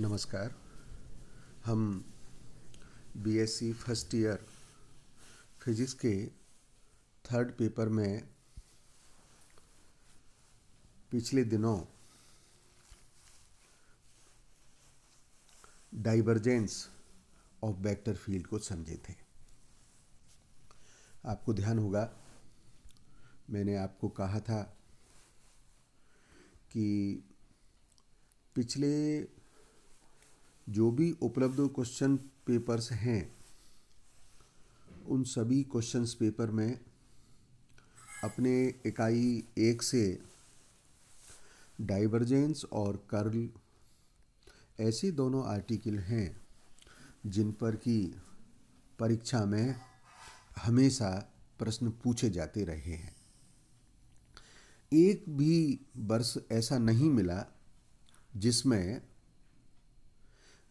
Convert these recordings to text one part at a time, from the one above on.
नमस्कार। हम BSc first year physics के थर्ड पेपर में पिछले दिनों डाइवर्जेंस ऑफ वेक्टर फील्ड को समझे थे। आपको ध्यान होगा मैंने आपको कहा था कि पिछले जो भी उपलब्ध क्वेश्चन पेपर्स हैं उन सभी क्वेश्चंस पेपर में अपने इकाई 1 से डाइवर्जेंस और कर्ल ऐसे दोनों आर्टिकल हैं जिन पर कि परीक्षा में हमेशा प्रश्न पूछे जाते रहे हैं। एक भी वर्ष ऐसा नहीं मिला जिसमें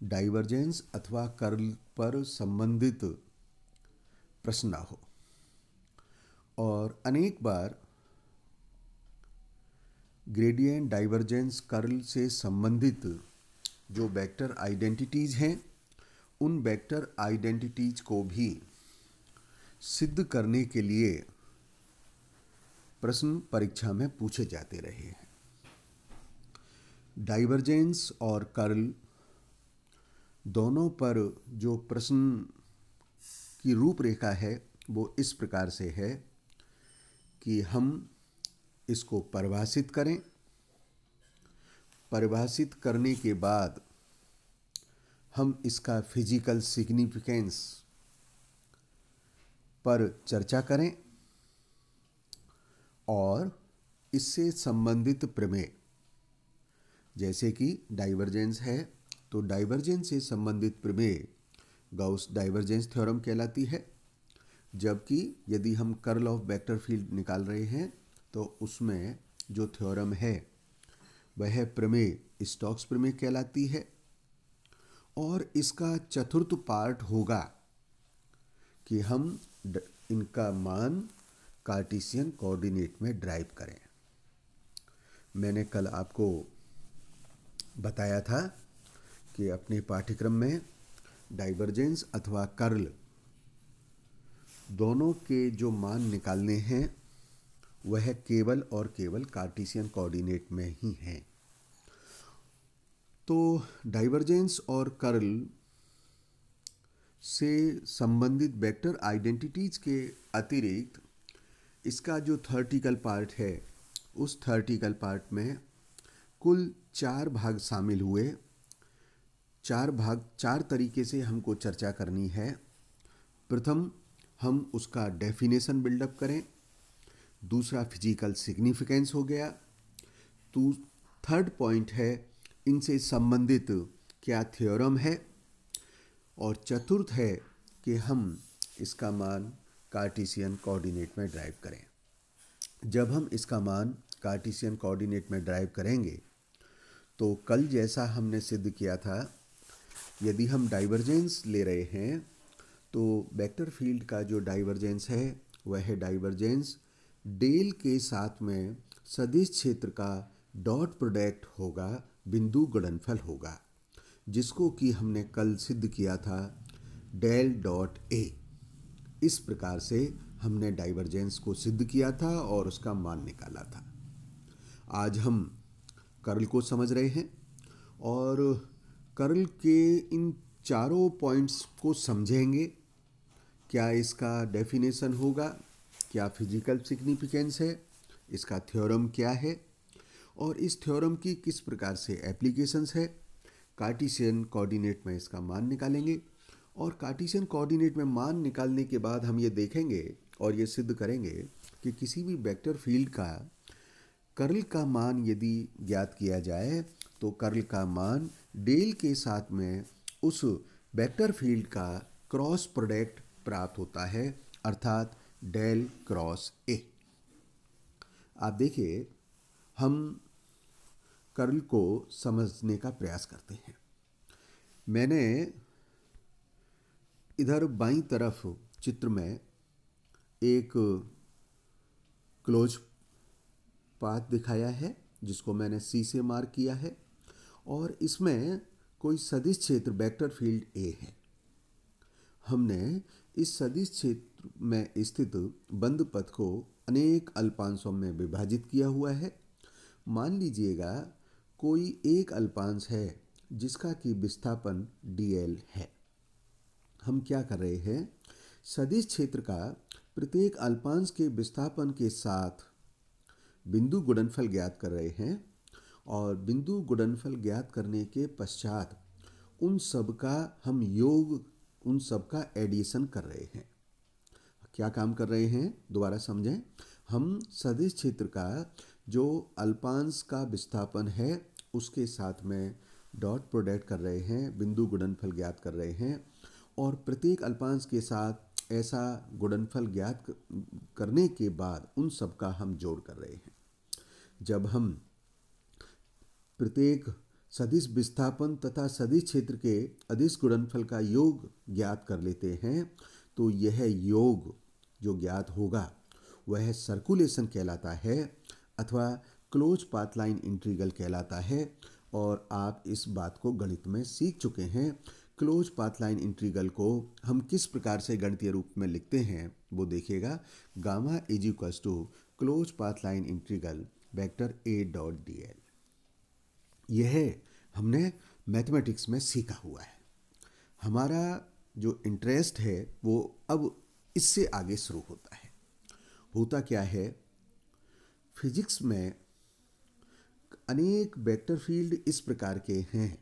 डाइवर्जेंस अथवा कर्ल पर संबंधित प्रश्न ना हो, और अनेक बार ग्रेडियंट डाइवर्जेंस कर्ल से संबंधित जो वेक्टर आइडेंटिटीज हैं उन वेक्टर आइडेंटिटीज को भी सिद्ध करने के लिए प्रश्न परीक्षा में पूछे जाते रहे हैं। डाइवर्जेंस और कर्ल दोनों पर जो प्रश्न की रूपरेखा है वो इस प्रकार से है कि हम इसको परिभाषित करें, परिभाषित करने के बाद हम इसका फिजिकल सिग्निफिकेंस पर चर्चा करें और इससे संबंधित प्रमेय, जैसे कि डाइवर्जेंस है तो डाइवर्जेंस से संबंधित प्रमेय गाउस डाइवर्जेंस थ्योरम कहलाती है, जबकि यदि हम कर्ल ऑफ वेक्टर फील्ड निकाल रहे हैं तो उसमें जो थ्योरम है वह प्रमेय स्टोक्स प्रमेय कहलाती है। और इसका चतुर्थ पार्ट होगा कि हम इनका मान कार्टेशियन कोऑर्डिनेट में ड्राइव करें। मैंने कल आपको बताया था कि अपने पाठ्यक्रम में डाइवर्जेंस अथवा कर्ल दोनों के जो मान निकालने हैं वह केवल और केवल कार्टेशियन कोऑर्डिनेट में ही हैं। तो डाइवर्जेंस और कर्ल से संबंधित वेक्टर आइडेंटिटीज के अतिरिक्त इसका जो थ्योरेटिकल पार्ट है उस थ्योरेटिकल पार्ट में कुल 4 भाग शामिल हुए। 4 तरीके से हमको चर्चा करनी है। प्रथम हम उसका डेफिनेशन बिल्डअप करें, दूसरा फिजिकल सिग्निफिकेंस हो गया, तो थर्ड पॉइंट है इनसे संबंधित क्या थ्योरम है, और चतुर्थ है कि हम इसका मान कार्टेशियन कोऑर्डिनेट में ड्राइव करें। जब हम इसका मान कार्टेशियन कोऑर्डिनेट में ड्राइव करेंगे तो कल जैसा हमने सिद्ध किया था, यदि हम डाइवर्जेंस ले रहे हैं तो वेक्टर फील्ड का जो डाइवर्जेंस है वह है डाइवर्जेंस डेल के साथ में सदिश क्षेत्र का डॉट प्रोडक्ट होगा, बिंदु गुणनफल होगा, जिसको कि हमने कल सिद्ध किया था डेल डॉट ए। इस प्रकार से हमने डाइवर्जेंस को सिद्ध किया था और उसका मान निकाला था। आज हम कर्ल को समझ रहे हैं और कर्ल के इन चारों पॉइंट्स को समझेंगे। क्या इसका डेफिनेशन होगा, क्या फिजिकल सिग्निफिकेंस है, इसका थ्योरम क्या है और इस थ्योरम की किस प्रकार से एप्लीकेशंस है। कार्टेशियन कोऑर्डिनेट में इसका मान निकालेंगे और कार्टेशियन कोऑर्डिनेट में मान निकालने के बाद हम ये देखेंगे और ये सिद्ध करेंगे कि किसी भी वेक्टर फील्ड का कर्ल का मान यदि ज्ञात किया जाए तो कर्ल का मान डेल के साथ में उस वेक्टर फील्ड का क्रॉस प्रोडक्ट प्राप्त होता है, अर्थात डेल क्रॉस ए। आप देखिए हम कर्ल को समझने का प्रयास करते हैं। मैंने इधर बाईं तरफ चित्र में एक क्लोज पाथ दिखाया है जिसको मैंने सी से मार्क किया है, और इसमें कोई सदिश क्षेत्र वेक्टर फील्ड ए है। हमने इस सदिश क्षेत्र में स्थित बंद पथ को अनेक अल्पांशों में विभाजित किया हुआ है। मान लीजिएगा कोई एक अल्पांश है जिसका कि विस्थापन dl है। हम क्या कर रहे हैं, सदिश क्षेत्र का प्रत्येक अल्पांश के विस्थापन के साथ बिंदु गुणनफल ज्ञात कर रहे हैं और बिंदु गुणनफल ज्ञात करने के पश्चात उन सब का हम योग, उन सब का एडिशन कर रहे हैं। क्या काम कर रहे हैं, दोबारा समझें। हम सदिश क्षेत्र का जो अल्पांश का विस्थापन है उसके साथ में डॉट प्रोडक्ट कर रहे हैं, बिंदु गुणनफल ज्ञात कर रहे हैं और प्रत्येक अल्पांश के साथ ऐसा गुणनफल ज्ञात करने के बाद उन सब का हम जोड़ कर रहे हैं। जब हम प्रत्येक सदिश विस्थापन तथा सदिश क्षेत्र के अदिश गुणनफल का योग ज्ञात कर लेते हैं तो यह योग जो ज्ञात होगा वह सर्कुलेशन कहलाता है अथवा क्लोज पाथ लाइन इंटीग्रल कहलाता है। और आप इस बात को गणित में सीख चुके हैं। क्लोज पाथ लाइन इंटीग्रल को हम किस प्रकार से गणितीय रूप में लिखते हैं वो देखिएगा। Gamma is equals to close path line integral vector A dot d l. यह हमने मैथमेटिक्स में सीखा हुआ है। हमारा जो इंटरेस्ट है वो अब इससे आगे शुरू होता है। होता क्या है, फिजिक्स में अनेक वेक्टर फील्ड इस प्रकार के हैं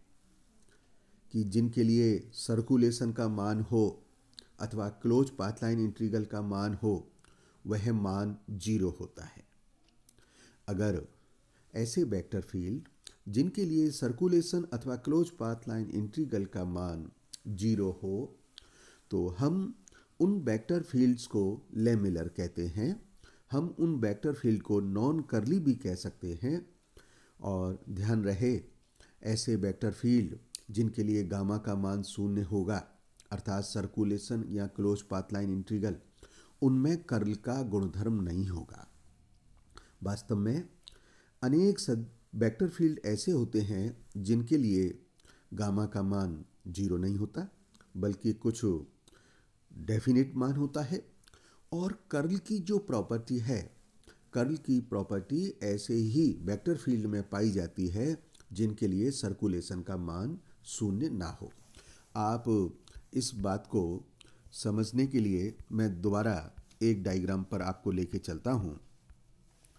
कि जिनके लिए सर्कुलेशन का मान हो अथवा क्लोज पाथ लाइन इंटीग्रल का मान हो वह मान 0 होता है। अगर ऐसे वेक्टर फील्ड जिनके लिए सर्कुलेशन अथवा क्लोज पाथ लाइन इंटीग्रल का मान 0 हो तो हम उन वेक्टर फील्ड्स को लेमिलर कहते हैं। हम उन वेक्टर फील्ड को नॉन कर्ली भी कह सकते हैं। और ध्यान रहे, ऐसे वेक्टर फील्ड जिनके लिए गामा का मान 0 होगा अर्थात सर्कुलेशन या क्लोज पाथ लाइन इंटीग्रल, उनमें कर्ल का गुणधर्म नहीं होगा। वास्तव में अनेक वेक्टर फील्ड ऐसे होते हैं जिनके लिए गामा का मान 0 नहीं होता बल्कि कुछ डेफिनेट मान होता है। और कर्ल की जो प्रॉपर्टी है, कर्ल की प्रॉपर्टी ऐसे ही वेक्टर फील्ड में पाई जाती है जिनके लिए सर्कुलेशन का मान 0 ना हो। आप इस बात को समझने के लिए मैं दोबारा एक डायग्राम पर आपको लेके चलता हूँ।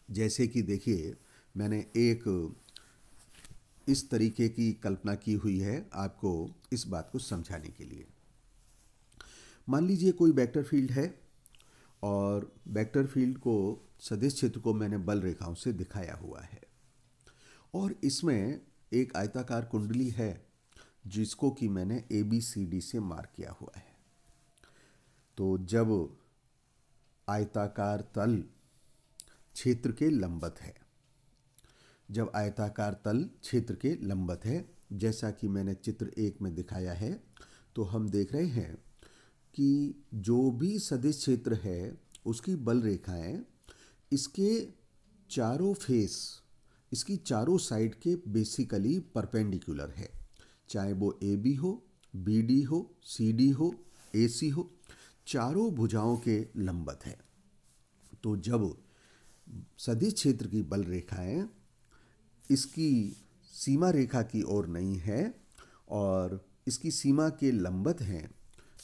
जैसे कि देखिए, मैंने एक इस तरीके की कल्पना की हुई है आपको इस बात को समझाने के लिए। मान लीजिए कोई वेक्टर फील्ड है और वेक्टर फील्ड को सदिश क्षेत्र को मैंने बल रेखाओं से दिखाया हुआ है और इसमें एक आयताकार कुंडली है जिसको कि मैंने ABCD से मार्क किया हुआ है। तो जब आयताकार तल क्षेत्र के लंबवत है, जब आयताकार तल क्षेत्र के लंबवत है जैसा कि मैंने चित्र 1 में दिखाया है, तो हम देख रहे हैं कि जो भी सदिश क्षेत्र है उसकी बल रेखाएं इसके चारों फेस, इसकी चारों साइड के बेसिकली परपेंडिकुलर है, चाहे वो AB हो, BD हो, CD हो, AC हो, चारों भुजाओं के लंबवत है। तो जब सदिश क्षेत्र की बल रेखाएं इसकी सीमा रेखा की ओर नहीं है और इसकी सीमा के लंबवत हैं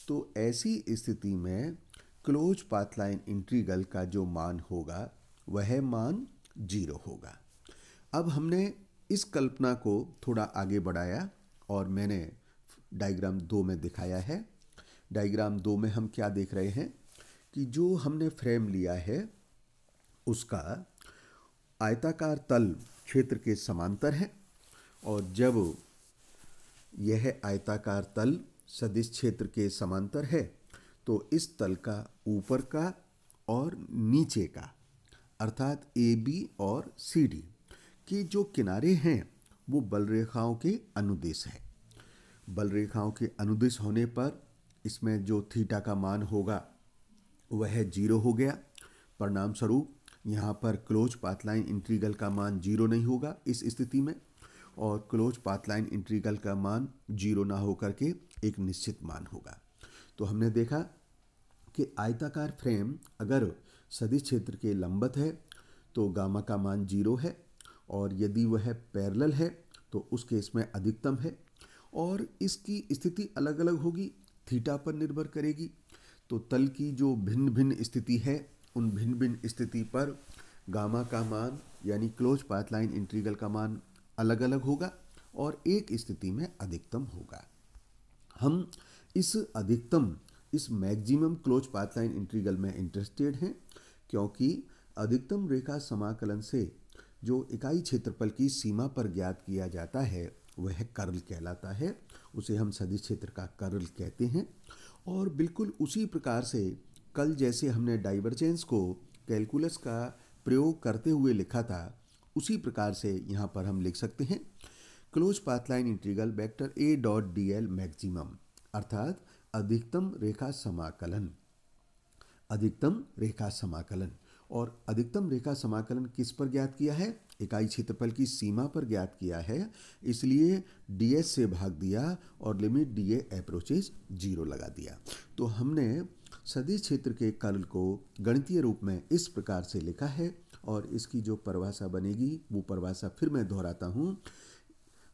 तो ऐसी स्थिति में क्लोज पाथ लाइन इंटीग्रल का जो मान होगा वह मान 0 होगा। अब हमने इस कल्पना को थोड़ा आगे बढ़ाया और मैंने डायग्राम 2 में दिखाया है। डायग्राम 2 में हम क्या देख रहे हैं कि जो हमने फ्रेम लिया है उसका आयताकार तल क्षेत्र के समांतर है और जब यह आयताकार तल सदिश क्षेत्र के समांतर है तो इस तल का ऊपर का और नीचे का अर्थात AB और CD के जो किनारे हैं वो बल रेखाओं के अनुदिश है। बल रेखाओं के अनुदिश होने पर इसमें जो थीटा का मान होगा वह 0 हो गया। परिणाम स्वरूप यहाँ पर क्लोज पाथ लाइन इंटीग्रल का मान 0 नहीं होगा इस स्थिति में। और क्लोज पाथ लाइन इंटीग्रल का मान 0 ना होकर के एक निश्चित मान होगा। तो हमने देखा कि आयताकार फ्रेम अगर सदिश क्षेत्र के लंबवत है तो गामा का मान 0 है, और यदि वह पैरेलल है तो उस केस में अधिकतम है, और इसकी स्थिति अलग अलग होगी, थीटा पर निर्भर करेगी। तो तल की जो भिन्न भिन्न स्थिति है उन भिन्न भिन्न स्थिति पर गामा का मान यानी क्लोज पाथ लाइन इंटीग्रल का मान अलग अलग होगा, और एक स्थिति में अधिकतम होगा। हम इस अधिकतम, इस maximum close path line integral में इंटरेस्टेड हैं, क्योंकि अधिकतम रेखा समाकलन से जो इकाई क्षेत्रफल की सीमा पर ज्ञात किया जाता है वह कर्ल कहलाता है। उसे हम सदिश क्षेत्र का कर्ल कहते हैं। और बिल्कुल उसी प्रकार से कल जैसे हमने डाइवर्जेंस को कैलकुलस का प्रयोग करते हुए लिखा था, उसी प्रकार से यहाँ पर हम लिख सकते हैं close path line integral vector A dot d L maximum, अर्थात अधिकतम रेखा समाकलन। अधिकतम रेखा समाकलन, और अधिकतम रेखा समाकलन किस पर ज्ञात किया है? इकाई क्षेत्रफल की सीमा पर ज्ञात किया है, इसलिए ds से भाग दिया और लिमिट dA अप्रोचेज 0 लगा दिया। तो हमने सदिश क्षेत्र के कर्ल को गणितीय रूप में इस प्रकार से लिखा है, और इसकी जो परिभाषा बनेगी वो परिभाषा फिर मैं दोहराता हूँ।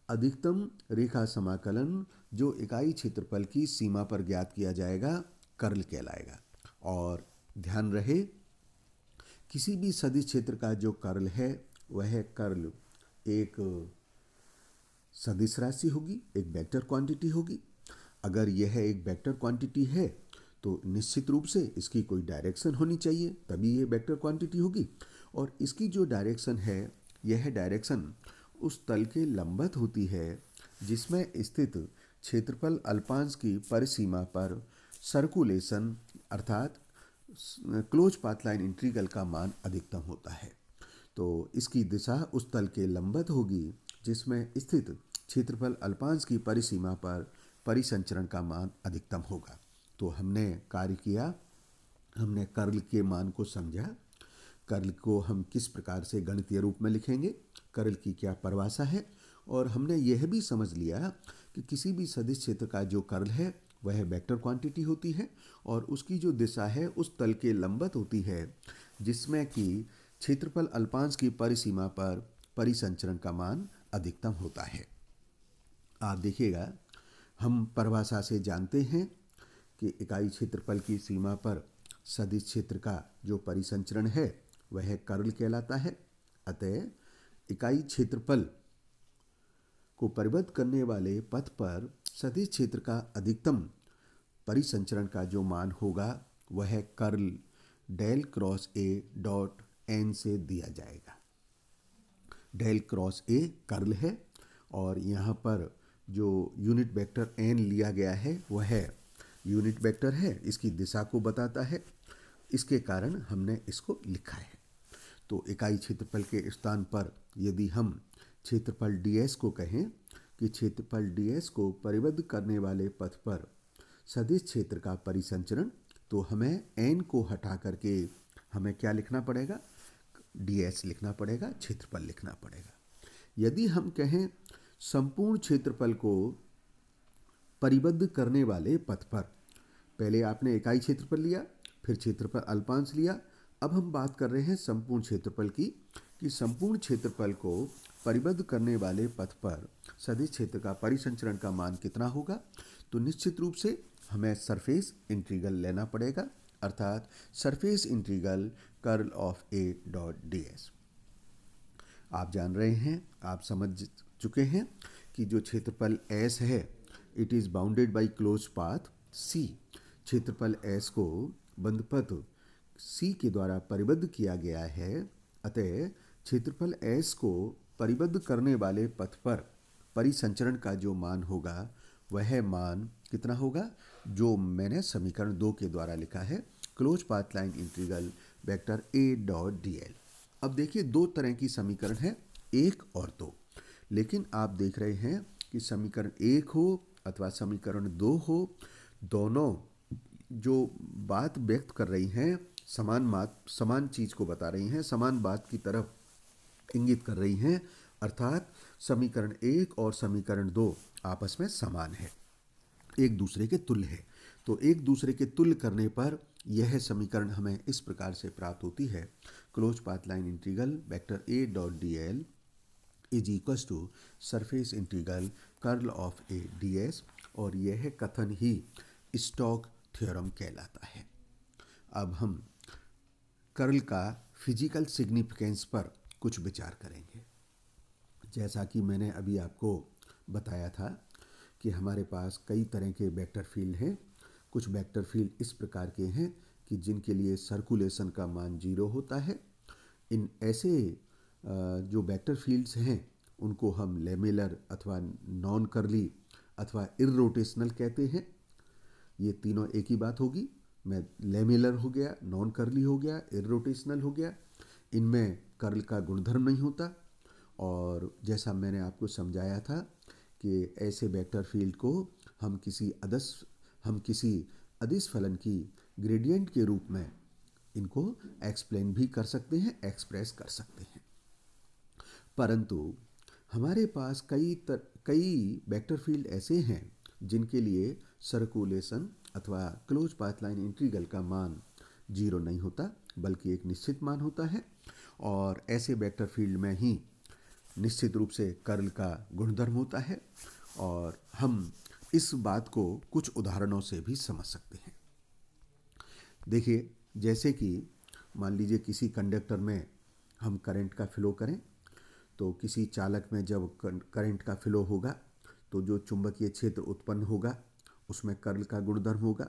अधिकतम रेखा समाकलन जो इकाई क्षेत्रफल की सीमा पर ज्ञात किया जाएगा कर्ल कहलाएगा। और ध्यान रहे, किसी भी सदिश क्षेत्र का जो कर्ल है वह कर्ल एक सदिश राशि होगी, एक वेक्टर क्वांटिटी होगी। अगर यह एक वेक्टर क्वांटिटी है तो निश्चित रूप से इसकी कोई डायरेक्शन होनी चाहिए, तभी ये वेक्टर क्वांटिटी होगी। और इसकी जो डायरेक्शन है, यह डायरेक्शन उस तल के लंबवत होती है जिसमें स्थित क्षेत्रफल अल्पांश की परिसीमा पर सर्कुलेशन अर्थात क्लोज पाथ लाइन इंटीग्रल का मान अधिकतम होता है। तो इसकी दिशा उस तल के लंबवत होगी जिसमें स्थित क्षेत्रफल अल्पांश की परिसीमा पर परिसंचरण का मान अधिकतम होगा। तो हमने कार्य किया, हमने कर्ल के मान को समझा। कर्ल को हम किस प्रकार से गणितीय रूप में लिखेंगे, कर्ल की क्या परिभाषा है, और हमने यह भी समझ लिया कि किसी भी सदिश क्षेत्र का जो कर्ल है वह वेक्टर क्वांटिटी होती है, और उसकी जो दिशा है उस तल के लंबवत होती है जिसमें कि क्षेत्रफल अल्पांश की परिसीमा पर परिसंचरण का मान अधिकतम होता है। आप देखिएगा, हम परिभाषा से जानते हैं कि इकाई क्षेत्रफल की सीमा पर सदिश क्षेत्र का जो परिसंचरण है वह कर्ल कहलाता है। अतः इकाई क्षेत्रफल को परिबद्ध करने वाले पथ पर सदिश क्षेत्र का अधिकतम परिसंचरण का जो मान होगा वह curl del cross A dot n से दिया जाएगा। डेल क्रॉस ए कर्ल है, और यहाँ पर जो यूनिट वेक्टर एन लिया गया है वह यूनिट वेक्टर है, इसकी दिशा को बताता है, इसके कारण हमने इसको लिखा है। तो इकाई क्षेत्रफल के स्थान पर यदि हम क्षेत्रफल ds को कहें कि क्षेत्रफल ds को परिबद्ध करने वाले पथ पर सदिश क्षेत्र का परिसंचरण, तो हमें n को हटा करके हमें क्या लिखना पड़ेगा? ds लिखना पड़ेगा, क्षेत्रफल लिखना पड़ेगा। यदि हम कहें संपूर्ण क्षेत्रफल को परिबद्ध करने वाले पथ पर, पहले आपने इकाई क्षेत्रफल लिया, फिर क्षेत्रफल अल्पांश लिया, अब हम बात कर रहे हैं संपूर्ण क्षेत्रफल की, कि संपूर्ण क्षेत्रफल को परिबद्ध करने वाले पथ पर सदिश क्षेत्र का परिसंचरण का मान कितना होगा? तो निश्चित रूप से हमें सरफेस इंटीग्रल लेना पड़ेगा, अर्थात surface integral curl of A dot ds। आप जान रहे हैं, आप समझ चुके हैं कि जो क्षेत्रफल S है it is bounded by close path C। क्षेत्रफल S को बंधपथ C के द्वारा परिबद्ध किया गया है। अतः क्षेत्रफल S को परिबद्ध करने वाले पथ पर परिसंचरण का जो मान होगा वह मान कितना होगा? जो मैंने समीकरण 2 के द्वारा लिखा है, close path line integral vector A dot d L. अब देखिए, दो तरह की समीकरण है, 1 और 2, लेकिन आप देख रहे हैं कि समीकरण 1 हो अथवा समीकरण 2 हो, दोनों जो बात व्यक्त कर रही हैं समान चीज़ को बता रही हैं, समान बात की तरफ इंगित कर रही हैं, अर्थात समीकरण 1 और समीकरण 2 आपस में समान है, एक दूसरे के तुल्य है। तो एक दूसरे के तुल्य करने पर यह समीकरण हमें इस प्रकार से प्राप्त होती है, close path line integral vector A dot d l is equals to surface integral curl of A d s, और यह कथन ही स्टोक्स थ्योरम कहलाता है। अब हम कर्ल का फिजिकल सिग्निफिकेंस पर कुछ विचार करेंगे। जैसा कि मैंने अभी आपको बताया था कि हमारे पास कई तरह के वेक्टर फील्ड हैं। कुछ वेक्टर फील्ड इस प्रकार के हैं कि जिनके लिए सर्कुलेशन का मान 0 होता है। इन ऐसे जो वेक्टर फील्ड्स हैं उनको हम लेमेलर अथवा नॉन कर्ली अथवा इररोटेशनल कहते हैं। ये तीनों एक ही बात होगी। मैं लेमेलर हो गया, नॉन कर्ली हो गया, इररोटेशनल हो गया। इनमें कर्ल का गुणधर्म नहीं होता, और जैसा मैंने आपको समझाया था कि ऐसे वेक्टर फील्ड को हम किसी अदिश फलन की ग्रेडियंट के रूप में इनको एक्सप्लेन भी कर सकते हैं, एक्सप्रेस कर सकते हैं। परंतु हमारे पास कई वेक्टर फील्ड ऐसे हैं जिनके लिए सर्कुलेशन अथवा क्लोज पाथ लाइन इंटीग्रल का मान 0 नहीं होता, बल्कि एक निश्चित मान होता है। और ऐसे वेक्टर फील्ड में ही निश्चित रूप से कर्ल का गुणधर्म होता है, और हम इस बात को कुछ उदाहरणों से भी समझ सकते हैं। देखिए, जैसे कि मान लीजिए किसी कंडक्टर में हम करंट का फ्लो करें, तो किसी चालक में जब करंट का फ्लो होगा तो जो चुंबकीय क्षेत्र उत्पन्न होगा उसमें कर्ल का गुणधर्म होगा।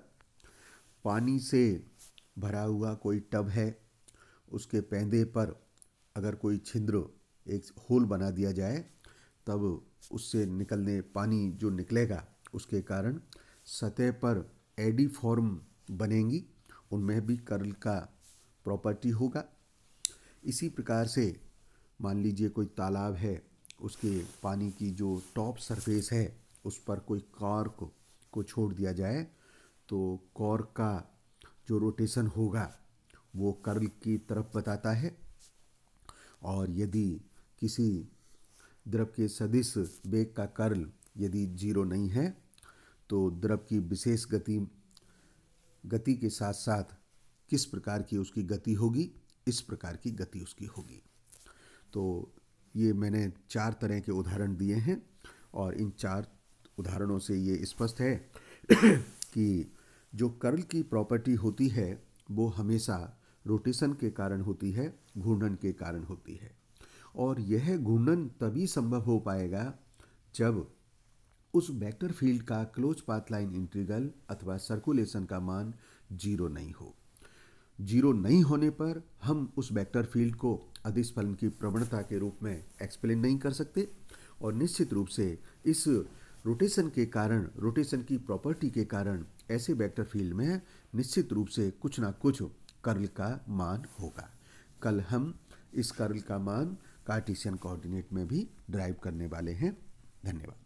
पानी से भरा हुआ कोई टब है, उसके पैंदे पर अगर कोई छिद्र, एक होल बना दिया जाए, तब उससे पानी जो निकलेगा उसके कारण सतह पर एडी फॉर्म बनेंगी, उनमें भी कर्ल का प्रॉपर्टी होगा। इसी प्रकार से मान लीजिए कोई तालाब है, उसके पानी की जो टॉप सरफेस है उस पर कोई कॉर्क को छोड़ दिया जाए, तो कॉर्क का जो रोटेशन होगा वो कर्ल की तरफ बताता है। और यदि किसी द्रव के सदिश वेग का कर्ल यदि 0 नहीं है, तो द्रव की विशेष गति के साथ साथ किस प्रकार की उसकी गति होगी, इस प्रकार की गति उसकी होगी। तो ये मैंने 4 तरह के उदाहरण दिए हैं, और इन 4 उदाहरणों से ये स्पष्ट है कि जो कर्ल की प्रॉपर्टी होती है वो हमेशा रोटेशन के कारण होती है, घूर्णन के कारण होती है। और यह घूर्णन तभी संभव हो पाएगा जब उस वेक्टर फील्ड का क्लोज पाथ लाइन इंटीग्रल अथवा सर्कुलेशन का मान 0 नहीं हो। 0 नहीं होने पर हम उस वेक्टर फील्ड को अदिश फलन की प्रवणता के रूप में एक्सप्लेन नहीं कर सकते, और निश्चित रूप से इस रोटेशन के कारण, रोटेशन की प्रॉपर्टी के कारण ऐसे वेक्टर फील्ड में निश्चित रूप से कुछ ना कुछ कर्ल का मान होगा। कल हम इस कर्ल का मान कार्टेशियन कोऑर्डिनेट में भी ड्राइव करने वाले हैं। धन्यवाद।